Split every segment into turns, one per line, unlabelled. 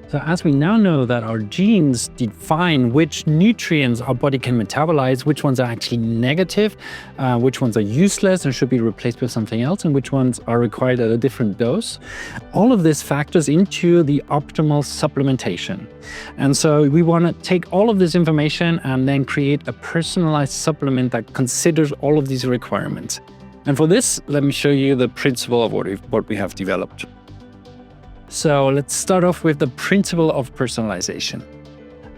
So as we now know that our genes define which nutrients our body can metabolize, which ones are actually negative, which ones are useless and should be replaced with something else, and which ones are required at a different dose, all of this factors into the optimal supplementation. And so we want to take all of this information and then create a personalized supplement that considers all of these requirements. And for this, let me show you the principle of what we have developed. So let's start off with the principle of personalization.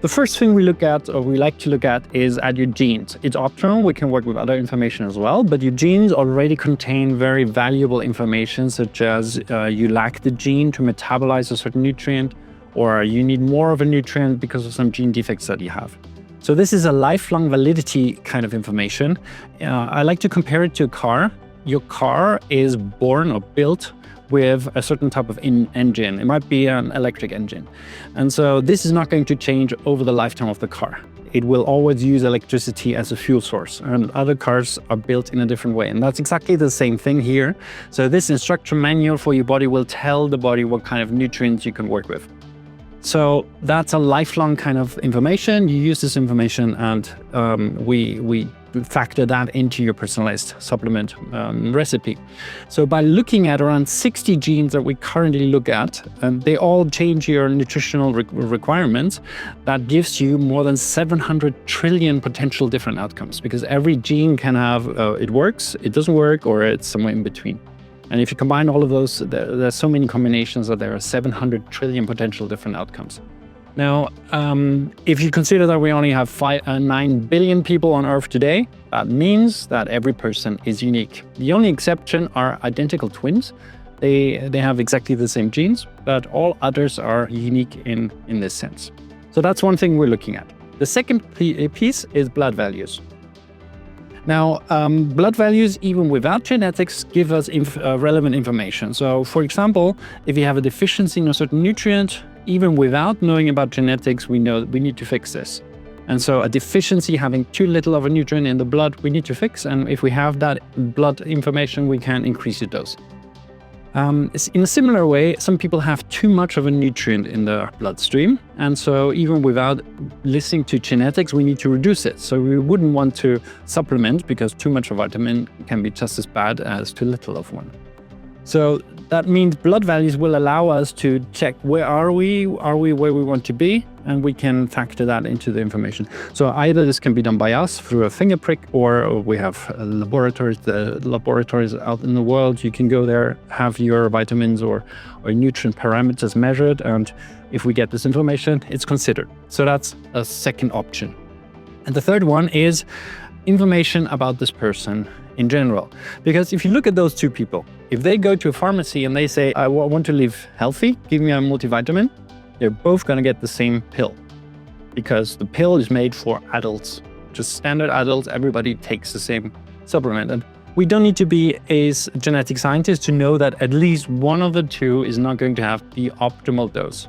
The first thing we look at, or we like to look at, is at your genes. It's optional, we can work with other information as well, but your genes already contain very valuable information, such as you lack the gene to metabolize a certain nutrient, or you need more of a nutrient because of some gene defects that you have. So this is a lifelong validity kind of information. I like to compare it to a car. Your car is born or built with a certain type of engine. It might be an electric engine. And so this is not going to change over the lifetime of the car. It will always use electricity as a fuel source, and other cars are built in a different way. And that's exactly the same thing here. So this instruction manual for your body will tell the body what kind of nutrients you can work with. So that's a lifelong kind of information. You use this information and we factor that into your personalized supplement recipe. So by looking at around 60 genes that we currently look at, and they all change your nutritional requirements, that gives you more than 700 trillion potential different outcomes, because every gene can have, it works, it doesn't work, or it's somewhere in between. And if you combine all of those, there's so many combinations that there are 700 trillion potential different outcomes. Now, if you consider that we only have 9 billion people on Earth today, that means that every person is unique. The only exception are identical twins. They have exactly the same genes, but all others are unique in this sense. So that's one thing we're looking at. The second piece is blood values. Now, blood values, even without genetics, give us relevant information. So, for example, if you have a deficiency in a certain nutrient, even without knowing about genetics, we know that we need to fix this. And so a deficiency, having too little of a nutrient in the blood, we need to fix. And if we have that blood information, we can increase the dose. In a similar way, some people have too much of a nutrient in their bloodstream. And so even without listening to genetics, we need to reduce it. So we wouldn't want to supplement, because too much of vitamin can be just as bad as too little of one. So that means blood values will allow us to check where are we where we want to be, and we can factor that into the information. So either this can be done by us through a finger prick, or we have the laboratories out in the world. You can go there, have your vitamins or nutrient parameters measured, and if we get this information, it's considered. So that's a second option. And the third one is information about this person in general. Because if you look at those two people, if they go to a pharmacy and they say, I want to live healthy, give me a multivitamin, they're both going to get the same pill, because the pill is made for adults, just standard adults. Everybody takes the same supplement. And we don't need to be a genetic scientist to know that at least one of the two is not going to have the optimal dose.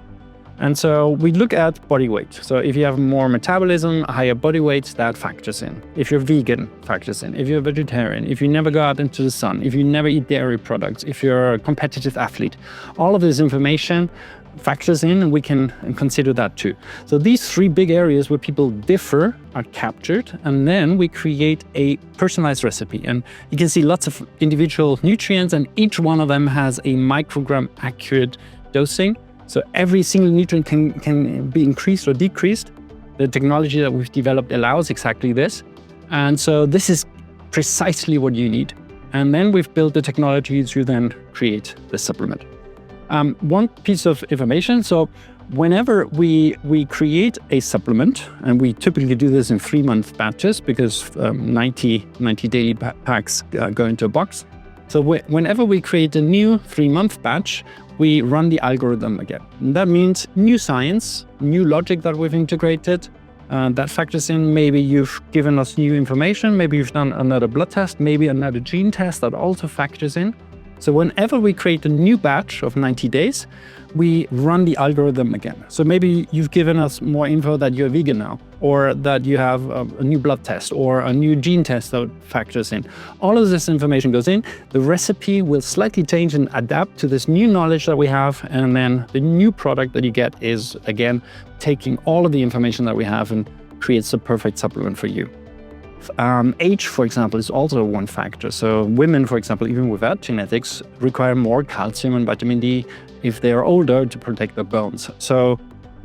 And so we look at body weight. So if you have more metabolism, higher body weight, that factors in. If you're vegan, factors in. If you're a vegetarian, if you never go out into the sun, if you never eat dairy products, if you're a competitive athlete, all of this information factors in, and we can consider that too. So these three big areas where people differ are captured, and then we create a personalized recipe. And you can see lots of individual nutrients, and each one of them has a microgram accurate dosing. So every single nutrient can be increased or decreased. The technology that we've developed allows exactly this. And so this is precisely what you need. And then we've built the technology to then create the supplement. One piece of information. So whenever we create a supplement, and we typically do this in 3-month batches, because 90 daily packs go into a box. So whenever we create a new 3-month batch, we run the algorithm again. And that means new science, new logic that we've integrated, that factors in. Maybe you've given us new information, maybe you've done another blood test, maybe another gene test that also factors in. So whenever we create a new batch of 90 days, we run the algorithm again. So maybe you've given us more info that you're vegan now, or that you have a new blood test or a new gene test that factors in. All of this information goes in. The recipe will slightly change and adapt to this new knowledge that we have. And then the new product that you get is, again, taking all of the information that we have and creates the perfect supplement for you. Age, for example, is also one factor. So women, for example, even without genetics, require more calcium and vitamin D if they are older to protect their bones. So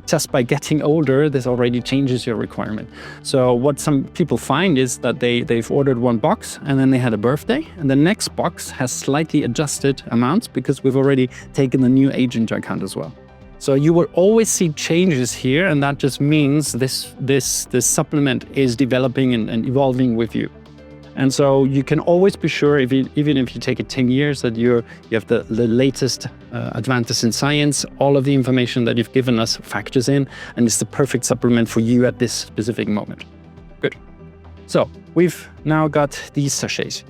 just by getting older, this already changes your requirement. So what some people find is that they've ordered one box and then they had a birthday, and the next box has slightly adjusted amounts because we've already taken the new age into account as well. So you will always see changes here, and that just means this supplement is developing and evolving with you. And so you can always be sure, even if you take it 10 years, that you have the latest advances in science. All of the information that you've given us factors in, and it's the perfect supplement for you at this specific moment. Good. So we've now got these sachets.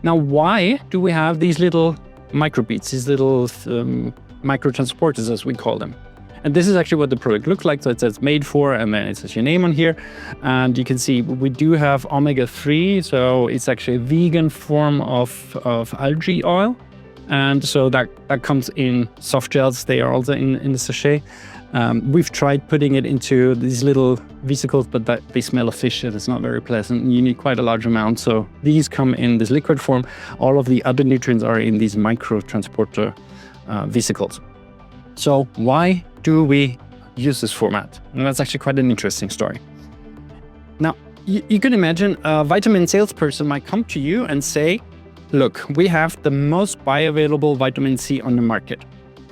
Now, why do we have these little microbeads, these little microtransporters, as we call them? And this is actually what the product looks like. So it says made for, and then it says your name on here. And you can see we do have omega-3. So it's actually a vegan form of algae oil. And so that comes in soft gels. They are also in the sachet. We've tried putting it into these little vesicles, but they smell of fish and it's not very pleasant. You need quite a large amount. So these come in this liquid form. All of the other nutrients are in these microtransporter vesicles. So why do we use this format? And that's actually quite an interesting story. Now, you can imagine a vitamin salesperson might come to you and say, look, we have the most bioavailable vitamin C on the market.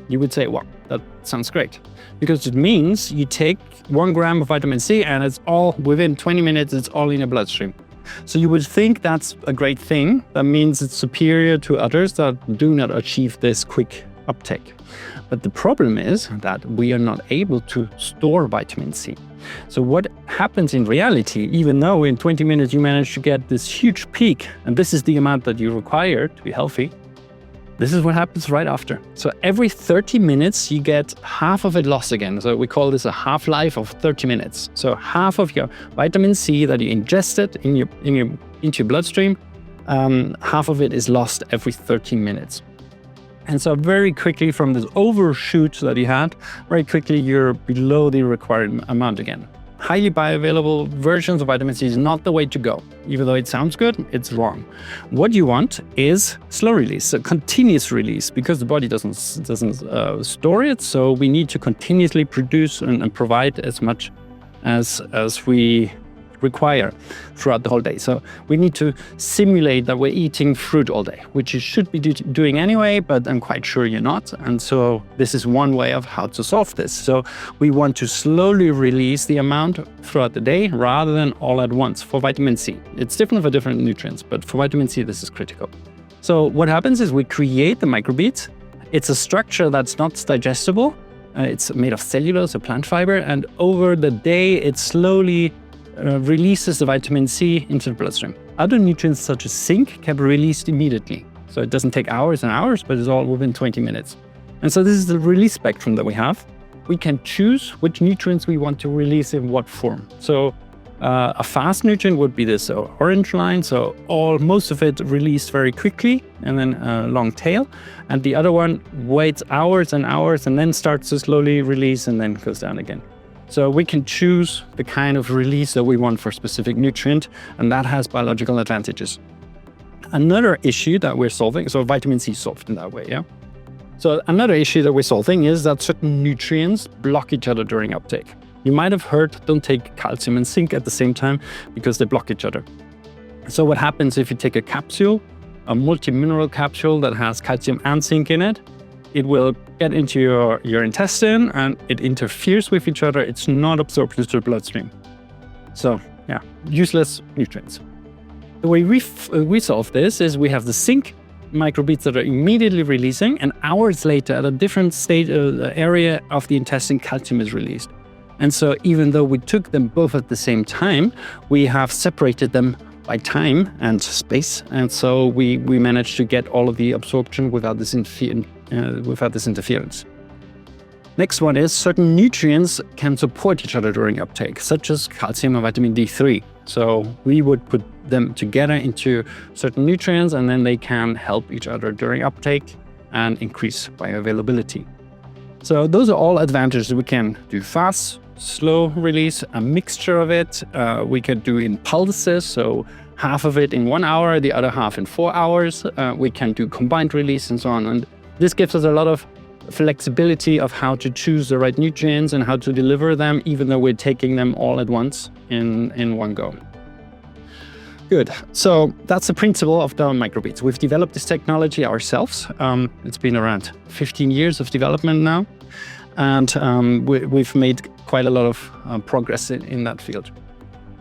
You would say, well, that sounds great. Because it means you take 1 gram of vitamin C and it's all within 20 minutes, it's all in your bloodstream. So you would think that's a great thing. That means it's superior to others that do not achieve this quick uptake. But the problem is that we are not able to store vitamin C. So what happens in reality, even though in 20 minutes you manage to get this huge peak, and this is the amount that you require to be healthy, this is what happens right after. So every 30 minutes you get half of it lost again. So we call this a half-life of 30 minutes. So half of your vitamin C that you ingested into your bloodstream, half of it is lost every 30 minutes. And so very quickly from this overshoot that you had, very quickly you're below the required amount again. Highly bioavailable versions of vitamin C is not the way to go. Even though it sounds good, it's wrong. What you want is slow release, so continuous release, because the body doesn't store it. So we need to continuously produce and provide as much as we require throughout the whole day. So we need to simulate that we're eating fruit all day, which you should be doing anyway, but I'm quite sure you're not. And so this is one way of how to solve this. So we want to slowly release the amount throughout the day rather than all at once for vitamin C. It's different for different nutrients, but for vitamin C, this is critical. So what happens is we create the microbeads. It's a structure that's not digestible. It's made of cellulose, a plant fiber, and over the day, it slowly releases the vitamin C into the bloodstream. Other nutrients such as zinc can be released immediately. So it doesn't take hours and hours, but it's all within 20 minutes. And so this is the release spectrum that we have. We can choose which nutrients we want to release in what form. So a fast nutrient would be this orange line. So most of it released very quickly and then a long tail. And the other one waits hours and hours and then starts to slowly release and then goes down again. So we can choose the kind of release that we want for a specific nutrient, and that has biological advantages. Another issue that we're solving, so vitamin C is solved in that way, yeah? So another issue that we're solving is that certain nutrients block each other during uptake. You might have heard, don't take calcium and zinc at the same time because they block each other. So what happens if you take a capsule, a multi-mineral capsule that has calcium and zinc in it? It will get into your intestine and it interferes with each other. It's not absorbed into the bloodstream. So yeah, useless nutrients. The way we solve this is we have the zinc microbeads that are immediately releasing, and hours later at a different state area of the intestine, calcium is released. And so even though we took them both at the same time, we have separated them by time and space. And so we managed to get all of the absorption without this interference. Next one is certain nutrients can support each other during uptake, such as calcium and vitamin D3. So we would put them together into certain nutrients, and then they can help each other during uptake and increase bioavailability. So those are all advantages. We can do fast, slow release, a mixture of it. We can do in pulses, so half of it in 1 hour, the other half in 4 hours. We can do combined release and so on. And this gives us a lot of flexibility of how to choose the right nutrients and how to deliver them, even though we're taking them all at once in one go. Good. So that's the principle of the microbeads. We've developed this technology ourselves. It's been around 15 years of development now, and we've made quite a lot of progress in that field.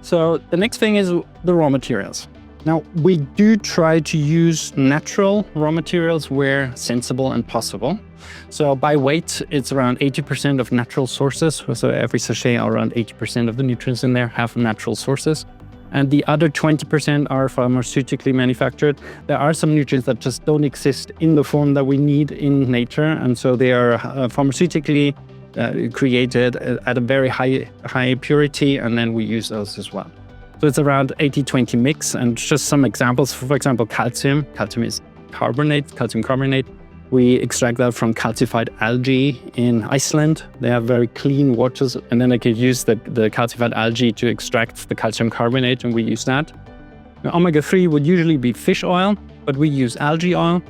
So the next thing is the raw materials. Now, we do try to use natural raw materials where sensible and possible. So by weight, it's around 80% of natural sources. So every sachet, around 80% of the nutrients in there have natural sources. And the other 20% are pharmaceutically manufactured. There are some nutrients that just don't exist in the form that we need in nature. And so they are pharmaceutically created at a very high purity, and then we use those as well. So it's around 80-20 mix, and just some examples. For example, calcium. Calcium is carbonate, calcium carbonate. We extract that from calcified algae in Iceland. They have very clean waters, and then they can use the calcified algae to extract the calcium carbonate, and we use that. Now, omega-3 would usually be fish oil, but we use algae oil.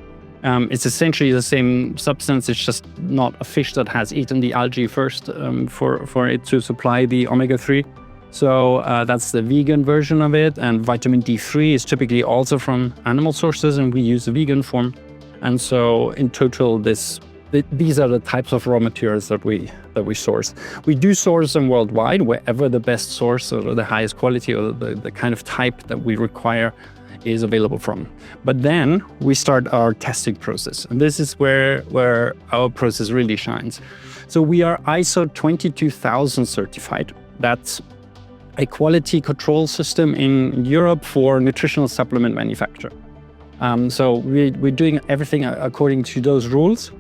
It's essentially the same substance. It's just not a fish that has eaten the algae first for it to supply the omega-3. So that's the vegan version of it. And vitamin D3 is typically also from animal sources, and we use the vegan form. And so in total, these are the types of raw materials that we source. We do source them worldwide, wherever the best source or the highest quality or the kind of type that we require is available from. But then we start our testing process. And this is where our process really shines. So we are ISO 22000 certified. That's a quality control system in Europe for nutritional supplement manufacture. So we're doing everything according to those rules,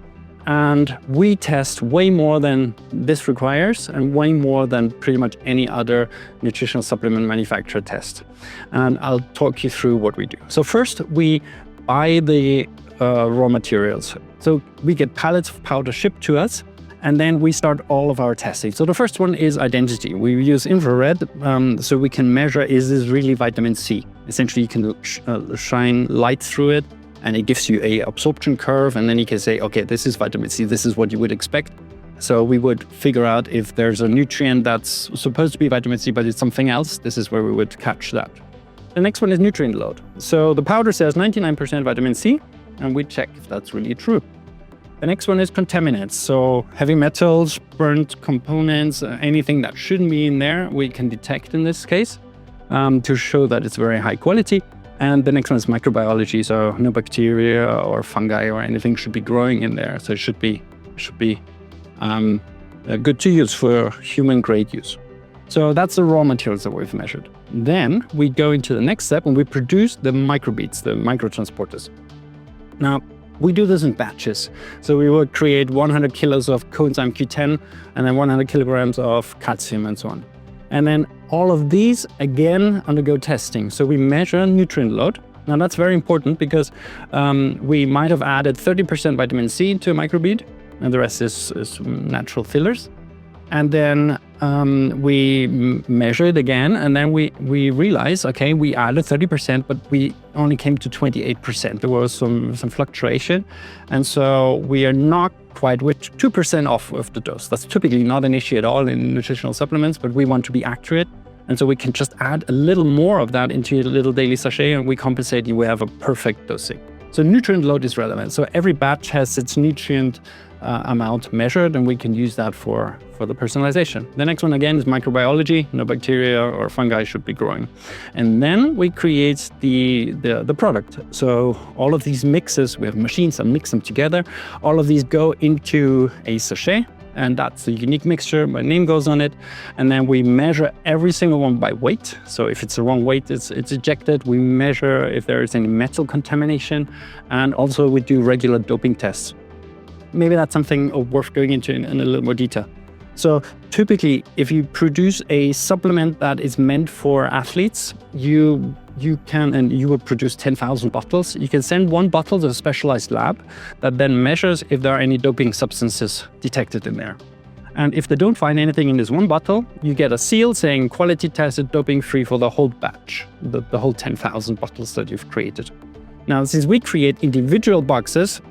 and we test way more than this requires and way more than pretty much any other nutritional supplement manufacturer test. And I'll talk you through what we do. So first, we buy the raw materials. So we get pallets of powder shipped to us, and then we start all of our testing. So the first one is identity. We use infrared, so we can measure, is this really vitamin C? Essentially, you can shine light through it, and it gives you a absorption curve, and then you can say, okay, this is vitamin C, this is what you would expect. So we would figure out if there's a nutrient that's supposed to be vitamin C, but it's something else. This is where we would catch that. The next one is nutrient load. So the powder says 99% vitamin C, and we check if that's really true. The next one is contaminants. So heavy metals, burnt components, anything that shouldn't be in there, we can detect in this case to show that it's very high quality. And the next one is microbiology. So no bacteria or fungi or anything should be growing in there. So it should be good to use for human grade use. So that's the raw materials that we've measured. Then we go into the next step and we produce the microbeads, the microtransporters. Now, we do this in batches. So we will create 100 kilos of coenzyme Q10 and then 100 kilograms of calcium and so on. And then all of these, again, undergo testing. So we measure nutrient load. Now that's very important because we might have added 30% vitamin C to a microbead, and the rest is natural fillers. And then we measure it again, and then we realize, okay, we added 30%, but we only came to 28%. There was some fluctuation. And so we are not quite with 2% off of the dose. That's typically not an issue at all in nutritional supplements, but we want to be accurate. And so we can just add a little more of that into a little daily sachet, and we compensate and we have a perfect dosing. So nutrient load is relevant. So every batch has its nutrient amount measured, and we can use that for the personalization. The next one again is microbiology. No bacteria or fungi should be growing. And then we create the product. So all of these mixes, we have machines that mix them together. All of these go into a sachet, and that's a unique mixture. My name goes on it. And then we measure every single one by weight. So if it's the wrong weight, it's ejected. We measure if there is any metal contamination. And also we do regular doping tests. Maybe that's something worth going into in a little more detail. So typically, if you produce a supplement that is meant for athletes, you will produce 10,000 bottles. You can send one bottle to a specialized lab that then measures if there are any doping substances detected in there. And if they don't find anything in this one bottle, you get a seal saying quality tested, doping free for the whole batch, the whole 10,000 bottles that you've created. Now, since we create individual boxes,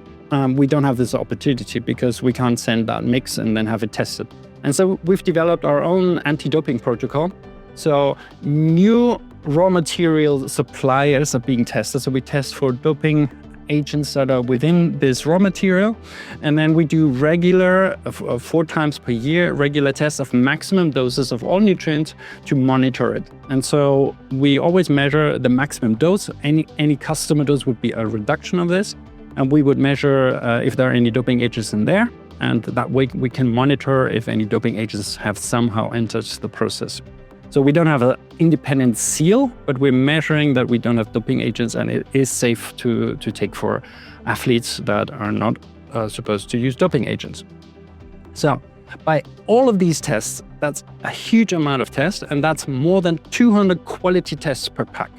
we don't have this opportunity because we can't send that mix and then have it tested. And so we've developed our own anti-doping protocol. So new raw material suppliers are being tested. So we test for doping agents that are within this raw material. And then we do regular, 4 times per year, regular tests of maximum doses of all nutrients to monitor it. And so we always measure the maximum dose. Any customer dose would be a reduction of this. And we would measure if there are any doping agents in there. And that way we can monitor if any doping agents have somehow entered the process. So we don't have an independent seal, but we're measuring that we don't have doping agents, and it is safe to take for athletes that are not supposed to use doping agents. So by all of these tests, that's a huge amount of tests, and that's more than 200 quality tests per pack.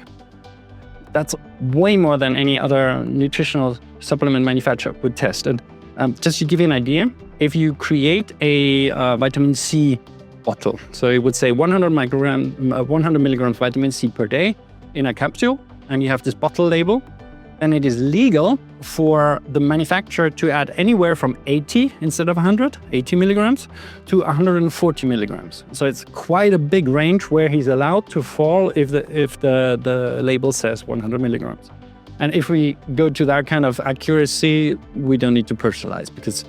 That's way more than any other nutritional supplement manufacturer would test. And just to give you an idea, if you create a vitamin C bottle, so it would say 100 milligrams vitamin C per day in a capsule, and you have this bottle label, then it is legal for the manufacturer to add anywhere from 80 instead of 100, 80 milligrams to 140 milligrams. So it's quite a big range where he's allowed to fall if the label says 100 milligrams. And if we go to that kind of accuracy, we don't need to personalize because,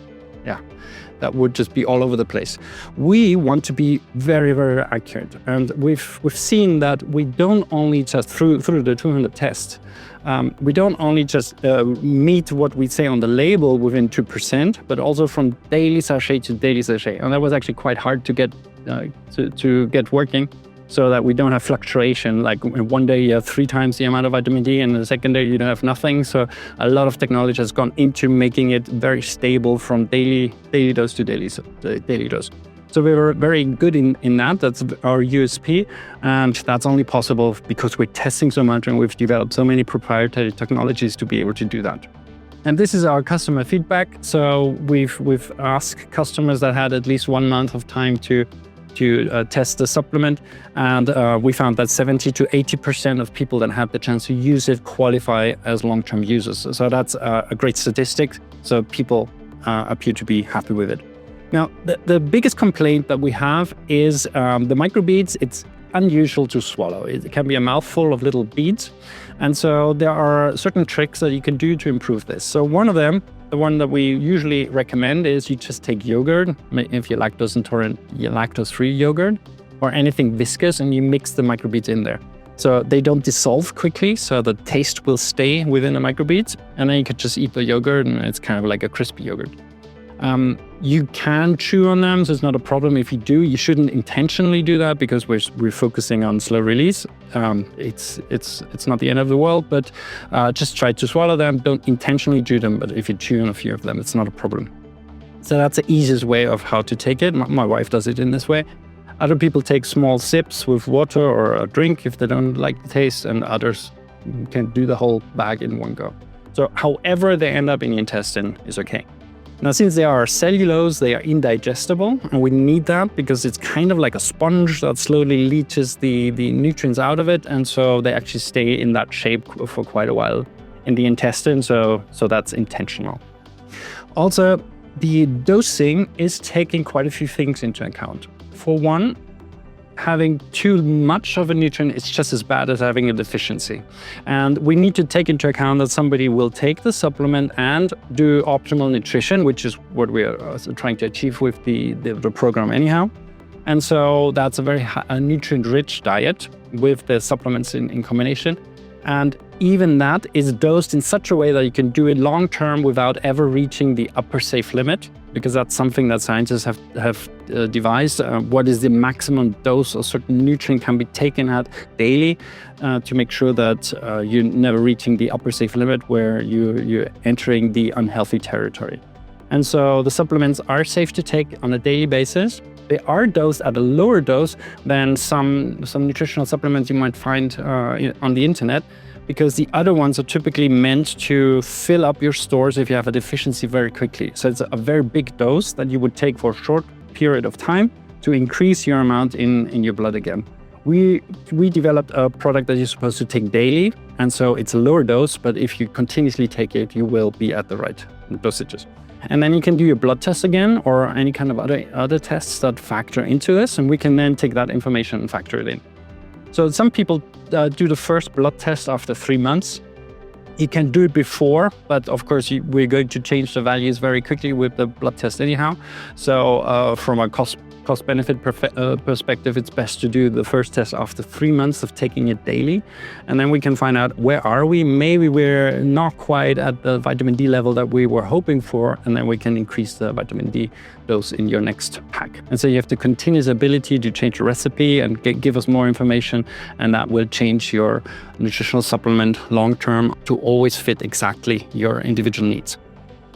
that would just be all over the place. We want to be very, very accurate. And we've seen that we don't only just, through the 200 tests, we don't only just meet what we say on the label within 2%, but also from daily sachet to daily sachet. And that was actually quite hard to get to get working, so that we don't have fluctuation. Like one day you have 3 times the amount of vitamin D, and the second day you don't have nothing. So a lot of technology has gone into making it very stable from daily dose to daily dose. So we were very good in that. That's our USP, and that's only possible because we're testing so much and we've developed so many proprietary technologies to be able to do that. And this is our customer feedback. So we've asked customers that had at least 1 month of time to test the supplement, and we found that 70 to 80% of people that had the chance to use it qualify as long-term users. So that's a great statistic. So people appear to be happy with it. Now, the biggest complaint that we have is the microbeads. It's unusual to swallow. It can be a mouthful of little beads. And so there are certain tricks that you can do to improve this. So one of them, the one that we usually recommend, is you just take yogurt, if you're lactose intolerant, lactose-free yogurt, or anything viscous, and you mix the microbeads in there. So they don't dissolve quickly, so the taste will stay within the microbeads, and then you could just eat the yogurt, and it's kind of like a crispy yogurt. You can chew on them, so it's not a problem. If you do, you shouldn't intentionally do that because we're focusing on slow release. It's not the end of the world, but just try to swallow them. Don't intentionally chew them, but if you chew on a few of them, it's not a problem. So that's the easiest way of how to take it. My wife does it in this way. Other people take small sips with water or a drink if they don't like the taste, and others can do the whole bag in one go. So however they end up in the intestine is okay. Now, since they are cellulose, they are indigestible, and we need that because it's kind of like a sponge that slowly leaches the nutrients out of it, and so they actually stay in that shape for quite a while in the intestine, so that's intentional. Also, the dosing is taking quite a few things into account. For one, having too much of a nutrient is just as bad as having a deficiency. And we need to take into account that somebody will take the supplement and do optimal nutrition, which is what we are trying to achieve with the program anyhow. And so that's a very nutrient-rich diet with the supplements in combination. And even that is dosed in such a way that you can do it long-term without ever reaching the upper safe limit. because that's something that scientists have devised. What is the maximum dose a certain nutrient can be taken at daily to make sure that you're never reaching the upper safe limit where you're entering the unhealthy territory. And so the supplements are safe to take on a daily basis. They are dosed at a lower dose than some nutritional supplements you might find on the internet, because the other ones are typically meant to fill up your stores if you have a deficiency very quickly. So it's a very big dose that you would take for a short period of time to increase your amount in your blood again. We developed a product that you're supposed to take daily, and so it's a lower dose, but if you continuously take it, you will be at the right dosages. And then you can do your blood test again, or any kind of other tests that factor into this, and we can then take that information and factor it in. So some people do the first blood test after 3 months. You can do it before, but of course we're going to change the values very quickly with the blood test anyhow. So from a cost-benefit perspective, it's best to do the first test after 3 months of taking it daily. And then we can find out, where are we? Maybe we're not quite at the vitamin D level that we were hoping for, and then we can increase the vitamin D dose in your next pack. And so you have the continuous ability to change the recipe and give us more information, and that will change your nutritional supplement long-term to always fit exactly your individual needs.